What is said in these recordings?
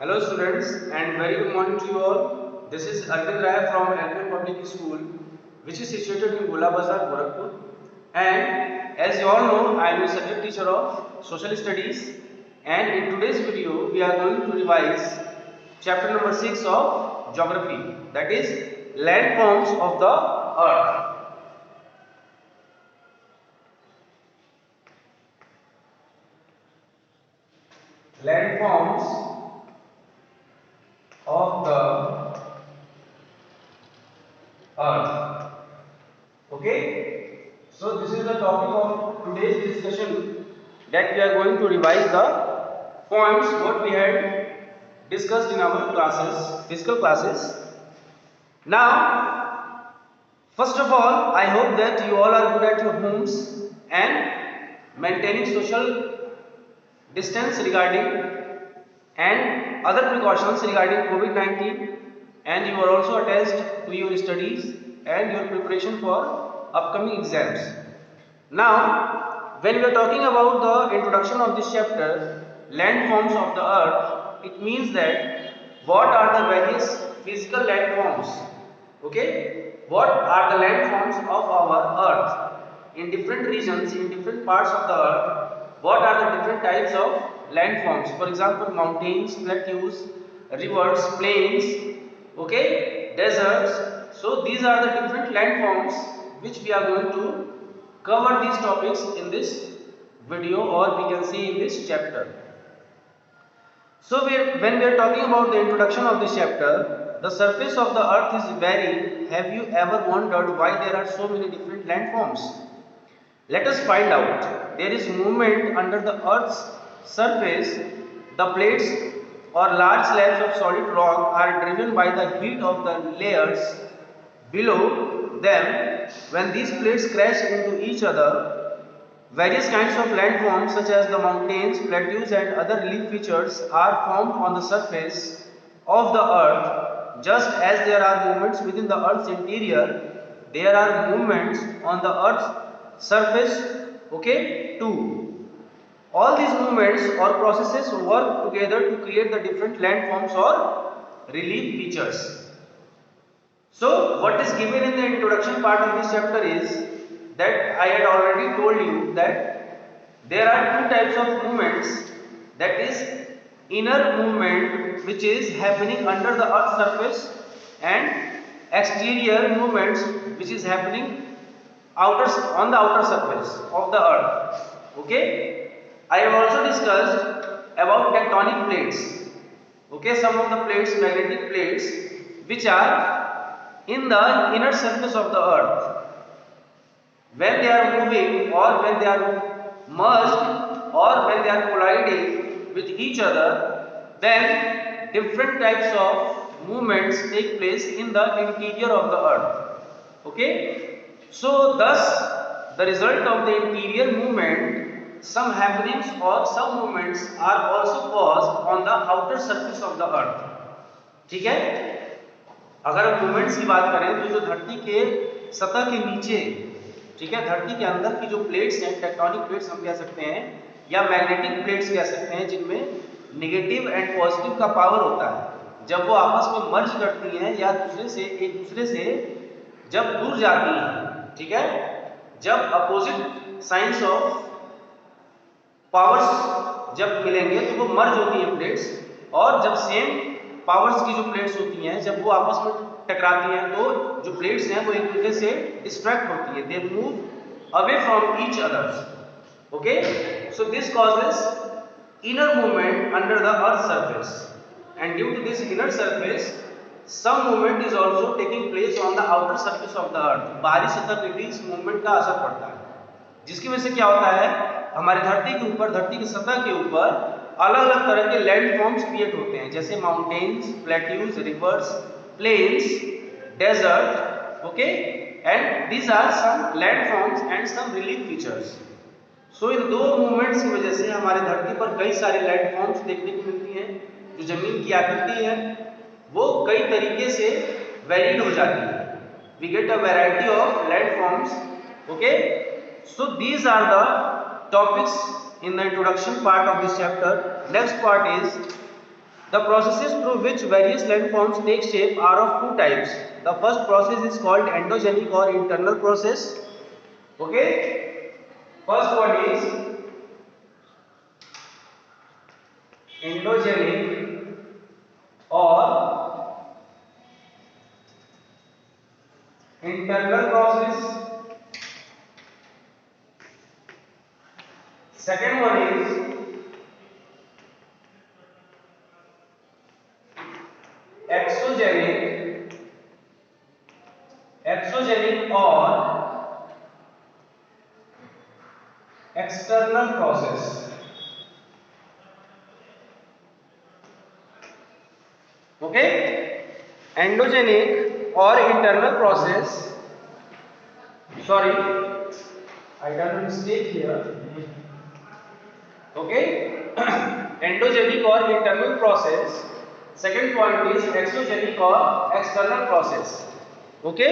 Hello students and very good morning to you all. This is Arvind Rai from LPM Public School which is situated in Gola Bazar, Gorakhpur, and as you all know I am a subject teacher of social studies, and in today's video we are going to revise chapter number 6 of geography, that is landforms of the earth. Landforms of the earth. Okay, so this is the topic of today's discussion, that we are going to revise the points what we had discussed in our classes, physical classes. Now, first of all, I hope that you all are good at your homes and maintaining social distance regarding and other precautions regarding COVID-19, and you are also attached to your studies and your preparation for upcoming exams. Now, when we are talking about the introduction of this chapter, landforms of the earth, it means that what are the various physical landforms? Okay, what are the landforms of our earth in different regions, in different parts of the earth? What are the different types of landforms? For example, mountains, plateaus, rivers, plains, okay, deserts. So these are the different landforms which we are going to cover these topics in this video, or we can see in this chapter. So when we are talking about the introduction of this chapter, the surface of the earth is very. Have you ever wondered why there are so many different landforms? Let us find out. There is movement under the earth's surface. The plates or large slabs of solid rock are driven by the heat of the layers below them. When these plates crash into each other, various kinds of landforms such as the mountains, plateaus and other relief features are formed on the surface of the earth. Just as there are movements within the earth's interior, there are movements on the earth's surface, okay, too. All these movements or processes work together to create the different landforms or relief features. So, what is given in the introduction part of this chapter is that I had already told you that there are two types of movements, that is inner movement which is happening under the earth's surface, and exterior movements which is happening on the outer surface of the earth. Okay, I have also discussed about tectonic plates. Okay, some of the plates, magnetic plates, which are in the inner surface of the earth. When they are moving, or when they are merged, or when they are colliding with each other, then different types of movements take place in the interior of the earth. Okay, so thus the result of the interior movement, some happenings or some movements are also caused on the outer surface of the earth. ठीक है, अगर हम movements की बात करें तो जो धरती के सतह के नीचे, ठीक है, धरती के अंदर की जो प्लेट्स हैं, टेक्टोनिक प्लेट्स हम कह सकते हैं या मैग्नेटिक प्लेट्स कह सकते हैं, जिनमें नेगेटिव एंड पॉजिटिव का पावर होता है, जब वो आपस में मर्ज करती हैं या एक दूसरे से जब दूर जाती हैं, ठीक है, जब अपोजिट साइंस ऑफ पावर्स जब मिलेंगे तो वो मर्ज होती हैं प्लेट्स, और जब सेम पावर्स की जो प्लेट्स होती हैं जब वो आपस में टकराती हैं तो जो प्लेट्स हैं वो एक दूसरे से डिस्ट्रैक्ट होती है, they move away from each others. Okay, so this causes inner movement under the earth's surface, and due to this inner surface some movement is also taking place on the outer surface of the earth. बाहरी सतह पे भी इस movement का असर पड़ता है, जिसकी वजह से क्या होता है, हमारे धरती के ऊपर, धरती की सतह के ऊपर अलग अलग तरह के लैंडफॉर्म्स क्रिएट होते हैं, जैसे mountains, plateaus, rivers, plains, desert. Okay, and these are some landforms and some relief features. So इन दो मूवमेंट्स की वजह से हमारे धरती पर कई सारे लैंडफॉर्म्स देखने को मिलती हैं. जो जमीन की आकृति है वो कई तरीके से वेरीड हो जाती है. We get a variety of landforms. Okay, so these are the topics in the introduction part of this chapter. Next part is The processes through which various landforms take shape are of two types. The first process is called endogenic or internal process. Okay, first one is endogenic or internal process. Second one is exogenic or external process. Okay, endogenic or internal process. Sorry, I done a mistake here. Okay, endogenic or internal process. Second point is exogenic or external process. Okay,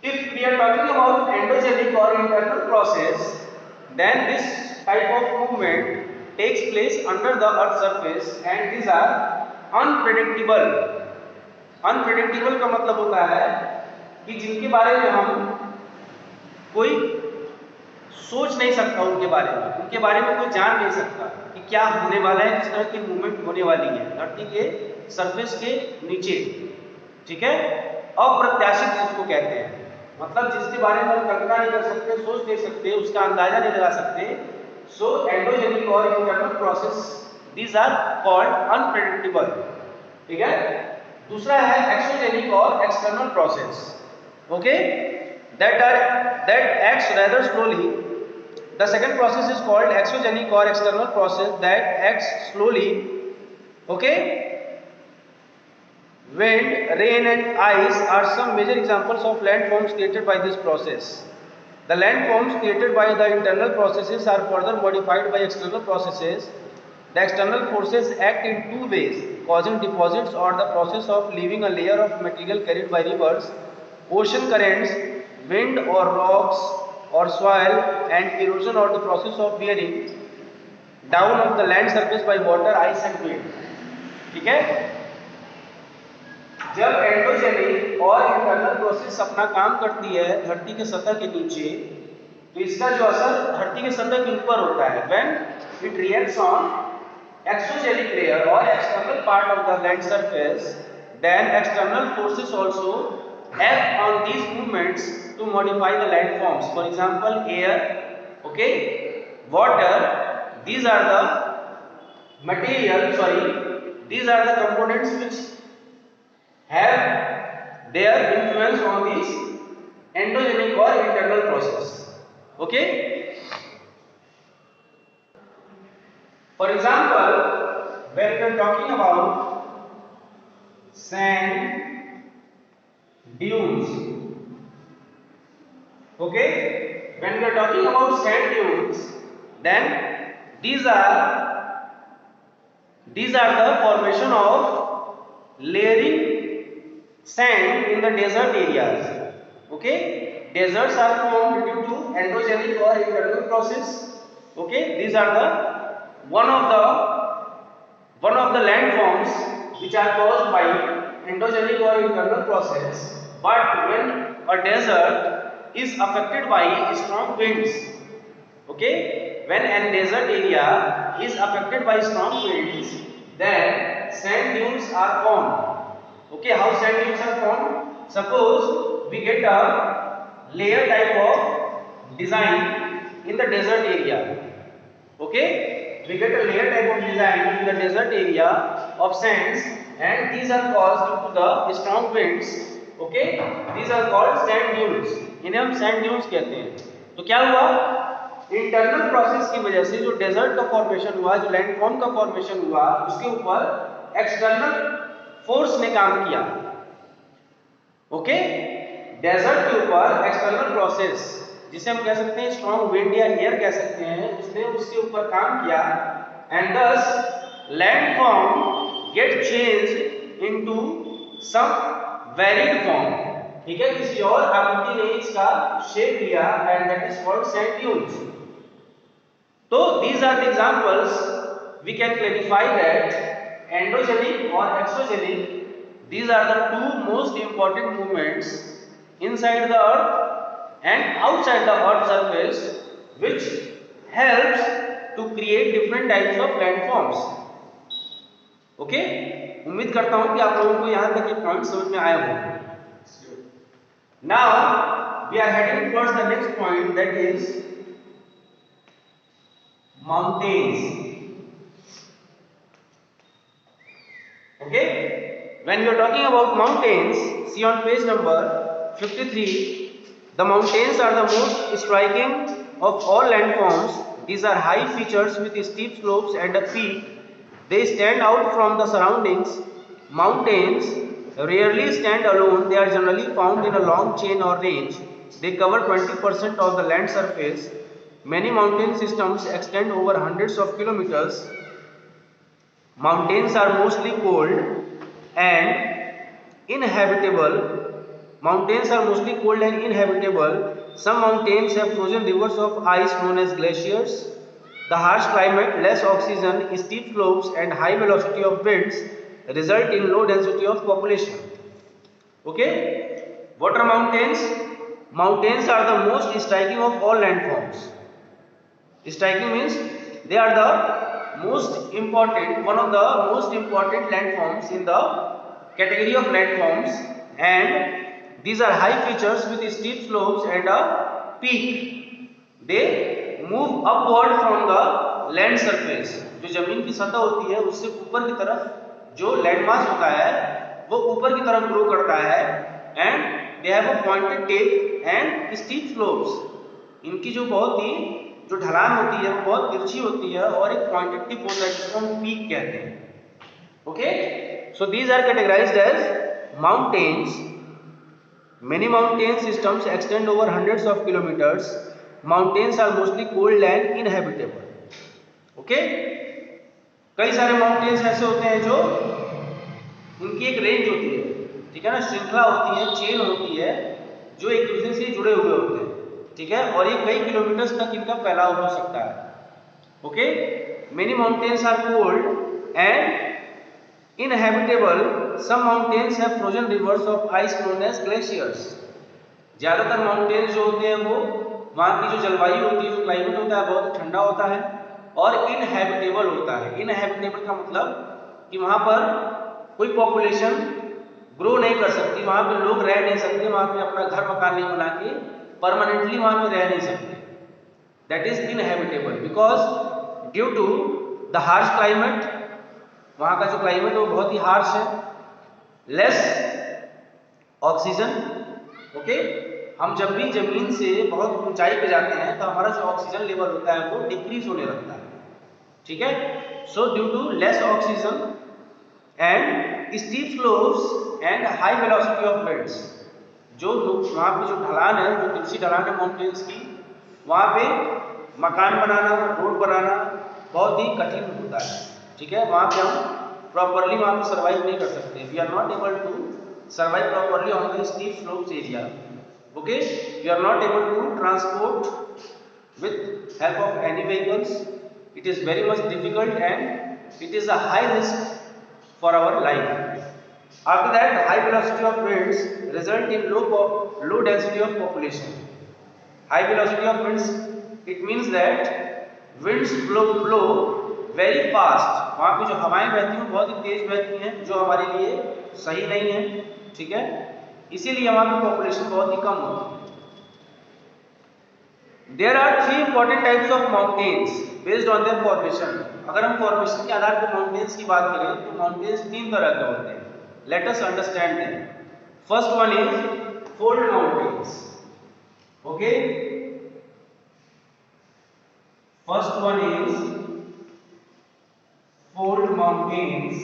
if we are talking about endogenic or internal process, then this type of movement takes place under the earth surface and these are unpredictable. Unpredictable का मतलब होता है कि जिनके बारे में हम कोई सोच नहीं सकता, उनके बारे में कोई जान नहीं सकता कि क्या होने वाला है, किस तरह की मूवमेंट होने वाली है धरती के सरफेस के नीचे। ठीक है, अप्रत्याशित जिसको कहते हैं, मतलब जिसके बारे में हम कल्पना नहीं कर सकते, सोच नहीं सकते, उसका अंदाजा नहीं लगा सकते। सो एंडोजेनिक और internal process these are called unpredictable. ठीक है, दूसरा है एक्सोजेनिक और external process. Okay, that acts rather slowly. The second process is called exogenic or external process that acts slowly. Okay, wind, rain and ice are some major examples of landforms created by this process. The landforms created by the internal processes are further modified by external processes. The external forces act in two ways: causing deposits or the process of leaving a layer of material carried by rivers, ocean currents, wind or rocks or soil, and erosion or the process of wearing down of the land surface by water, ice and wind. ठीक है, जब endogenic और internal process अपना काम करती है धरती के सतह के नीचे, तो इसका जो असर धरती के सतह के ऊपर होता है। When it reacts on exogenic layer or external part of the land surface, then external forces also act on these movements to modify the landforms. For example, air, okay, water, these are the these are the components which have their influence on this endogenic or internal process. Okay, for example, when we are talking about sand dunes, okay, when we are talking about sand dunes, then these are the formation of layering sand in the desert areas. Okay, deserts are formed due to endogenic or internal process. Okay, these are the one of the landforms which are caused by endogenic or internal process. But when a desert is affected by strong winds, okay, when a desert area is affected by strong winds, then sand dunes are formed. Okay, how sand dunes are formed? Suppose we get a layer type of design in the desert area. Okay, we get a layer type of design in the desert area of sands, and these are caused due to the strong winds. Okay, these are called sand dunes. इन्हें हम sand dunes कहते हैं। तो क्या हुआ, internal process की वजह से जो डेजर्ट का फॉर्मेशन हुआ, जो लैंडफॉर्म का फॉर्मेशन हुआ, उसके ऊपर एक्सटर्नल फोर्स ने काम किया। ओके, डेजर्ट के ऊपर एक्सटर्नल प्रोसेस, जिसे हम कह सकते हैं स्ट्रॉन्ग विंड या एयर कह सकते हैं, उसने उसके ऊपर काम किया, एंड दस landform gate changed into some varied form. ठीक है, किसी और आकृति ने इसका शेप लिया, and that is called sand dunes. तो these are the examples we can clarify that endogenic or exogenic, these are the two most important movements inside the earth and outside the earth surface, which helps to create different types of landforms. Okay, उम्मीद करता हूं कि आप लोगों को यहां तक ये पॉइंट समझ में आया होगा. Now we are heading towards the next point, that is mountains. Okay, when we are talking about mountains, see on page number 53, the mountains are the most striking of all landforms. These are high features with steep slopes and a peak. They stand out from the surroundings. Mountains rarely stand alone. They are generally found in a long chain or range. They cover 20% of the land surface. Many mountain systems extend over hundreds of kilometers. Mountains are mostly cold and inhabitable. Mountains are mostly cold and inhabitable. Some mountains have frozen rivers of ice known as glaciers. The harsh climate, less oxygen, steep slopes and high velocity of winds result in low density of population. Okay, what are mountains? Mountains are the most striking of all landforms. Striking means they are the most important, one of the most important landforms in the category of landforms, and these are high features with steep slopes and a peak. They move upward from the land surface. जो जमीन की सतह होती है उससे ऊपर की तरफ जो लैंड मास होता है वो ऊपर की तरफ ग्रो करता है, and they have a pointed tip and steep slopes. इनकी जो बहुत ही जो ढलान होती है वो बहुत तिरछी होती है और एक पॉइंटेड टिप होता है जिसको हम पीक कहते हैं. Okay, so these are categorised as mountains. Many mountain systems extend over hundreds of kilometers. Mountains are mostly cold and inhabitable. Okay, कई सारे mountains ऐसे होते हैं जो उनकी एक रेंज होती है, ठीक है ना, श्रृंखला होती है, चेन होती है, जो एक दूसरे से जुड़े हुए होते हैं, ठीक है, और ये कई किलोमीटर्स तक इनका फैलाव हो सकता है. Okay, many mountains are cold and inhabitable. Some mountains have frozen rivers of ice known as glaciers. ज्यादातर माउंटेन्स जो होते हैं वो वहाँ की जो जलवायु होती है, जो क्लाइमेट होता है, बहुत ठंडा होता है और इनहैबिटेबल होता है. इनहैबिटेबल का मतलब कि वहाँ पर कोई पॉपुलेशन ग्रो नहीं कर सकती, वहाँ पे लोग रह नहीं सकते, वहाँ पे अपना घर मकान नहीं बना के परमानेंटली वहाँ पे रह नहीं सकते. That is inhabitable because due to the harsh climate. वहाँ का जो क्लाइमेट है वो बहुत ही हार्श है. Less oxygen. ओके, हम जब भी जमीन से बहुत ऊंचाई पे जाते हैं तो हमारा जो ऑक्सीजन लेवल होता है वो डिक्रीज होने लगता है, ठीक है. So due to less oxygen and steep slopes and high velocity of winds, जो वहाँ पे जो ढलान है, जो तिरछी ढलान है माउंटेन्स की, वहाँ पे मकान बनाना, रोड बनाना बहुत ही कठिन होता है, ठीक है. वहाँ पे हम प्रॉपरली वहाँ पे सर्वाइव नहीं कर सकते. We are not able to survive properly on the steep slopes area. Okay, you are not able to transport with help of any vehicles. It is very much difficult and it is a high risk for our life. After that, high velocity of winds result in low density of population. High velocity of winds, it means that winds blow very fast. वहाँ पे जो हवाएं बहती हैं बहुत ही तेज बहती हैं, जो हमारे लिए सही नहीं है, ठीक है. इसीलिए वहाँ पे पॉपुलेशन बहुत ही कम होती है. There are three important types of mountains based on their formation. अगर हम फॉर्मेशन के आधार पर माउंटेन्स की बात करें तो माउंटेन्स तीन तरह के होते हैं. Let us understand them. First one is fold mountains. Okay. First one is fold mountains.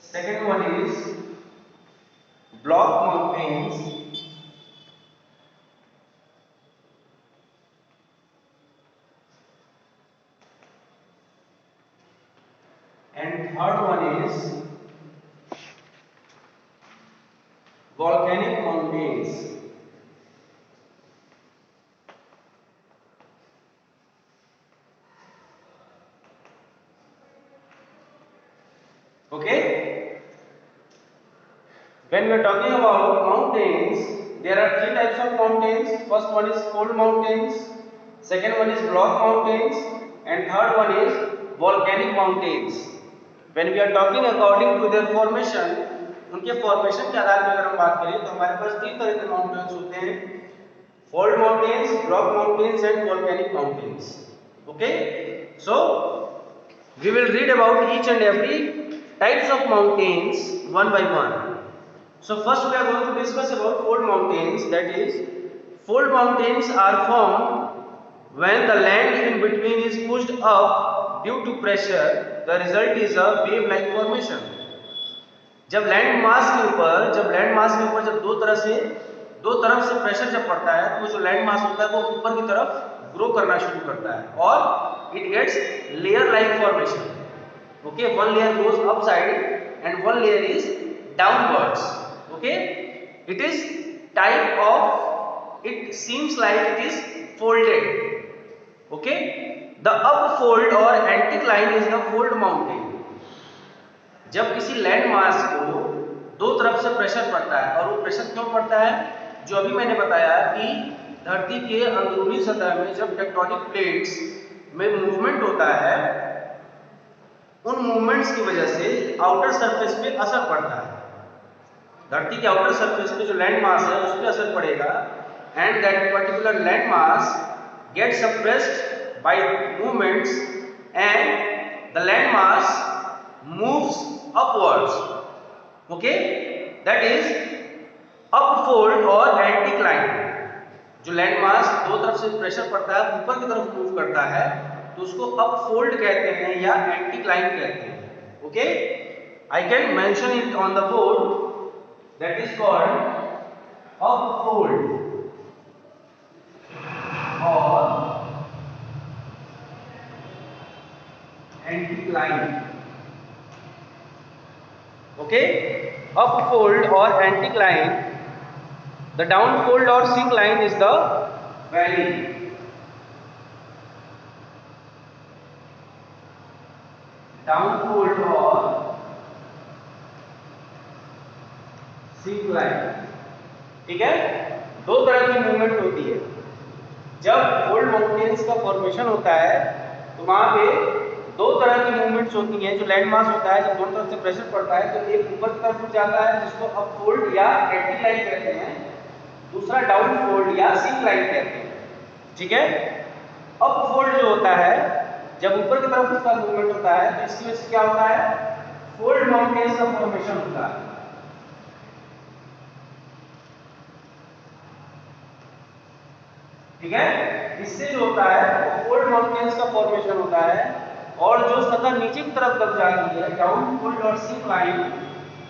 Second one is block mountains. And third one is volcanic mountains. Okay, when we are talking about mountains, there are three types of mountains. First one is fold mountains, second one is block mountains, and third one is volcanic mountains. When we are talking according to their formation, उनके formation के आधार पर अगर हम बात करें तो हमारे पास तीन तरह के माउंटेन्स होते हैं, fold mountains, block mountains and volcanic mountains. Okay, so we will read about each and every types of mountains one by one. So first we are going to discuss about fold mountains. That is, fold mountains are formed when the land in between is pushed up due to pressure. The result is a wave-like formation. जब land mass के ऊपर जब दो तरफ से pressure जब पड़ता है तो जो लैंड मास होता है वो ऊपर की तरफ ग्रो करना शुरू करता है और it gets layer like formation. Okay, one layer goes upside and one layer is downwards. Okay, it is type of, it seems like it is folded. Okay, the upfold और anticline is the fold mountain. जब किसी land mass को दो तरफ से pressure पड़ता है, और वो प्रेशर क्यों पड़ता है, जो अभी मैंने बताया कि धरती के अंदरूनी सतह में जब टेक्टोनिक प्लेट्स में मूवमेंट होता है, उन मूवमेंट्स की वजह से आउटर सरफेस पे असर पड़ता है. धरती के आउटर सरफेस पे जो लैंड मास है उस पर असर पड़ेगा, and that particular land mass get suppressed by movements and the land mass moves upwards. Okay, that is upfold और anticline. जो लैंड मास दो तरफ से प्रेशर पड़ता है ऊपर की तरफ मूव करता है तो उसको अपफोल्ड कहते हैं या एंटीक्लाइन कहते हैं. Okay, I can mention it on the board. That is called upfold और anticline. Okay, upfold or anticline. The downfold or syncline is the valley. Downfold or syncline. ठीक है, दो तरह की मूवमेंट होती है. जब फोल्ड माउंटेन्स का फॉर्मेशन होता है तो वहां पे दो तरह की मूवमेंट्स होती हैं. जो लैंड मास होता है जब दोनों तरफ से प्रेशर पड़ता है तो एक ऊपर की तरफ उठ जाता है जिसको अपफोल्ड या एंटीक्लाइन कहते हैं, दूसरा डाउनफोल्ड या सिंक्लाइन कहते हैं. ठीक है, अपफोल्ड जो होता है जब ऊपर की तरफ उसका मूवमेंट होता है तो इसकी वजह से क्या होता है, फोल्ड माउंटेन्स का फॉर्मेशन होता है. ठीक है, इससे जो होता है वो फोल्ड माउंटेन्स का फॉर्मेशन होता है. और जो सतह नीचे की तरफ दब जाती है डाउनफोल्ड और सिंक्लाइन,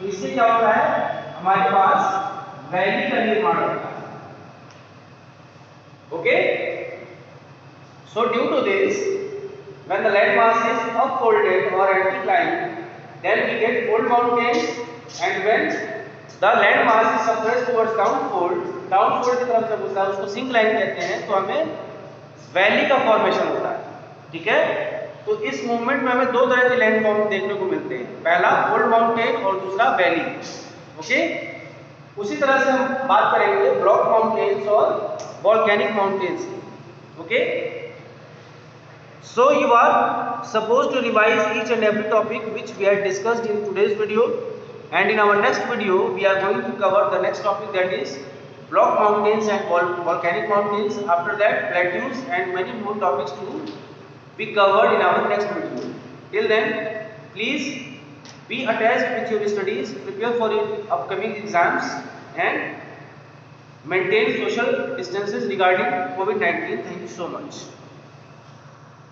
तो इससे क्या होता है, हमारे पास वैली का निर्माण होता है. Okay, so due to this when the land mass is upfolded और anticline then we get fold mountains, and when the land mass is suppressed towards downfold की तरफ से होता है उसको सिंक्लाइन कहते हैं, तो हमें वैली का फॉर्मेशन होता है. ठीक है, तो इस मूवमेंट में हमें दो तरह के लैंड फॉर्म देखने को मिलते हैं, पहला फोल्ड माउंटेन और दूसरा वैली. ओके, उसी तरह से हम बात करेंगे ब्लॉक माउंटेन्स और वॉल्केनिक माउंटेन्स की. Okay, so you are suppose to revise each and every topic which we have discussed in today's video, and in our next video we are going to cover the next topic, that is block mountains and volcanic mountains. After that, plateaus and many more topics to be covered in our next video. Till then, please be attached with your studies, prepare for your upcoming exams, and maintain social distances regarding COVID-19. Thank you so much.